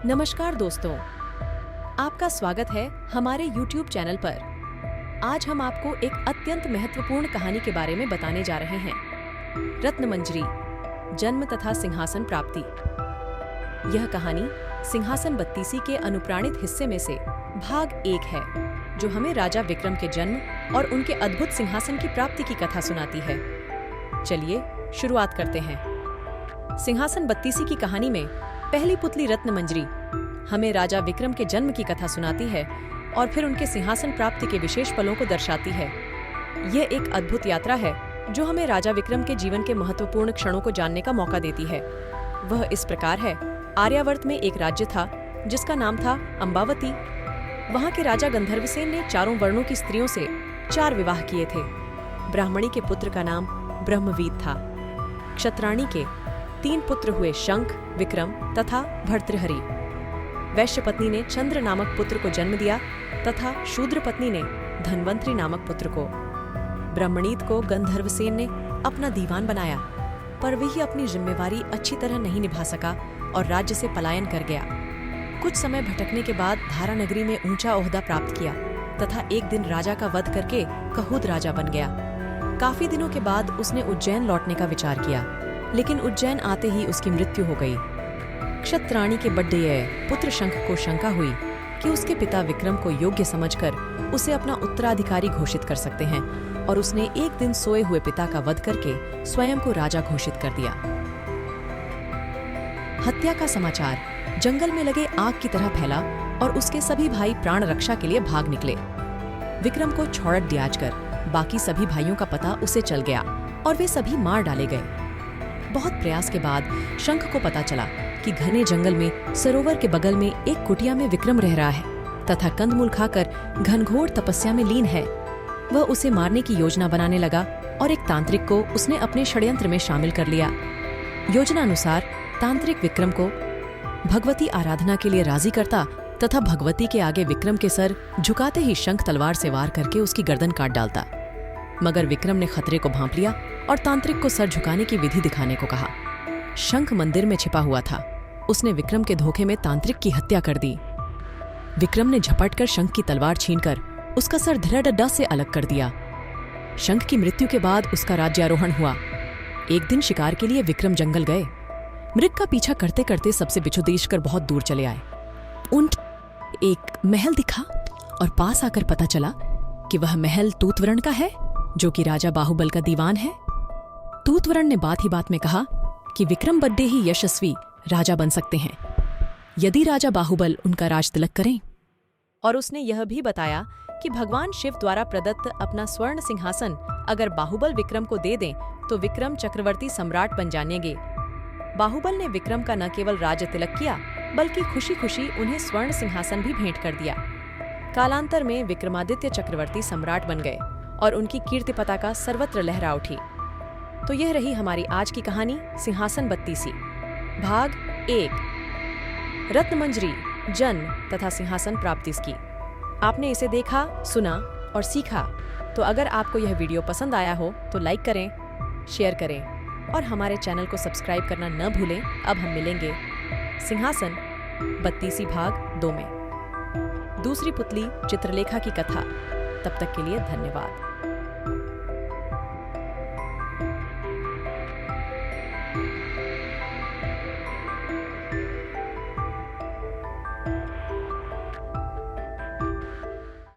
नमस्कार दोस्तों, आपका स्वागत है हमारे YouTube चैनल पर। आज हम आपको एक अत्यंत महत्वपूर्ण कहानी के बारे में बताने जा रहे हैं। रत्नमंजरी, जन्म तथा सिंहासन प्राप्ति। यह कहानी सिंहासन बत्तीसी के अनुप्राणित हिस्से में से भाग 1 है, जो हमें राजा विक्रम के जन्म और उनके अद्भुत सिंहासन की प्राप्ति की कथा सुनाती है। चलिए शुरुआत करते हैं। सिंहासन बत्तीसी की कहानी में पहली पुतली रत्नमंजरी हमें राजा विक्रम के जन्म की कथा सुनाती है और फिर उनके सिंहासन प्राप्ति के विशेष पलों को दर्शाती है। यह एक अद्भुत यात्रा है जो हमें राजा विक्रम के जीवन के महत्वपूर्ण क्षणों को जानने का मौका देती है। वह इस प्रकार है। आर्यावर्त में एक राज्य था जिसका नाम था अम्बावती। वहाँ के राजा गंधर्वसेन ने चारों वर्णों की स्त्रियों से 4 विवाह किए थे। ब्राह्मणी के पुत्र का नाम ब्रह्मवीत था। क्षत्राणी के 3 पुत्र हुए, शंख, विक्रम तथा भर्तृहरि। वैश्य पत्नी ने चंद्र नामक पुत्र को जन्म दिया तथा शूद्र पत्नी ने धन्वंतरी नामक पुत्र को। ब्रह्मणीत को गंधर्वसेन ने अपना दीवान बनाया, पर वही अपनी जिम्मेवारी अच्छी तरह नहीं निभा सका और राज्य से पलायन कर गया। कुछ समय भटकने के बाद धारा नगरी में ऊंचा ओहदा प्राप्त किया तथा एक दिन राजा का वध करके कहुद राजा बन गया। काफी दिनों के बाद उसने उज्जैन लौटने का विचार किया, लेकिन उज्जैन आते ही उसकी मृत्यु हो गई। क्षत्राणी के बड्डेय पुत्र शंख को शंका हुई कि उसके पिता विक्रम को योग्य समझकर उसे अपना उत्तराधिकारी घोषित कर सकते हैं, और उसने एक दिन सोए हुए पिता का वध करके स्वयं को राजा घोषित कर दिया। हत्या का समाचार जंगल में लगे आग की तरह फैला और उसके सभी भाई प्राण रक्षा के लिए भाग निकले। विक्रम को छोड़ दियाजकर बाकी सभी भाइयों का पता उसे चल गया और वे सभी मार डाले गए। बहुत प्रयास के बाद शंख को पता चला कि घने जंगल में सरोवर के बगल में एक कुटिया में विक्रम रह रहा है तथा कंदमूल खाकर घनघोर तपस्या में लीन है। वह उसे मारने की योजना बनाने लगा और एक तांत्रिक को उसने अपने षड्यंत्र में शामिल कर लिया। योजना अनुसार तांत्रिक विक्रम को भगवती आराधना के लिए राजी करता तथा भगवती के आगे विक्रम के सर झुकाते ही शंख तलवार से वार करके उसकी गर्दन काट डालता। मगर विक्रम ने खतरे को भांप लिया और तांत्रिक को सर झुकाने की विधि दिखाने को कहा। शंख मंदिर में छिपा हुआ था। उसने विक्रम के धोखे में तांत्रिक की हत्या कर दी। विक्रम ने झपटकर शंख की तलवार छीनकर उसका सर धड़ाधड़ से अलग कर दिया। शंख की मृत्यु के बाद उसका राज्यारोहण हुआ। एक दिन शिकार के लिए विक्रम जंगल गए। मृग का पीछा करते करते सबसे बिछुदेश कर बहुत दूर चले आए। उन एक महल दिखा और पास आकर पता चला कि वह महल तूतवरण का है, जो कि राजा बाहुबल का दीवान है। तूतवरण ने बात ही बात में कहा कि विक्रम बड्डे ही यशस्वी राजा बन सकते हैं यदि राजा बाहुबल उनका राज तिलक करें। और उसने यह भी बताया कि भगवान शिव द्वारा प्रदत्त अपना स्वर्ण सिंहासन अगर बाहुबल विक्रम को दे दें तो विक्रम चक्रवर्ती सम्राट बन जाएंगे। बाहुबल ने विक्रम का न केवल राज तिलक किया, बल्कि खुशी खुशी उन्हें स्वर्ण सिंहासन भी भेंट कर दिया। कालांतर में विक्रमादित्य चक्रवर्ती सम्राट बन गए और उनकी कीर्ति पताका सर्वत्र लहरा उठी। तो यह रही हमारी आज की कहानी सिंहासन बत्तीसी, भाग 1, रत्नमंजरी, जन्म तथा सिंहासन प्राप्ति की। आपने इसे देखा, सुना और सीखा। तो अगर आपको यह वीडियो पसंद आया हो तो लाइक करें, शेयर करें और हमारे चैनल को सब्सक्राइब करना न भूलें। अब हम मिलेंगे सिंहासन बत्तीसी भाग 2 में। दूसरी पुतली चित्रलेखा की कथा। तब तक के लिए धन्यवाद।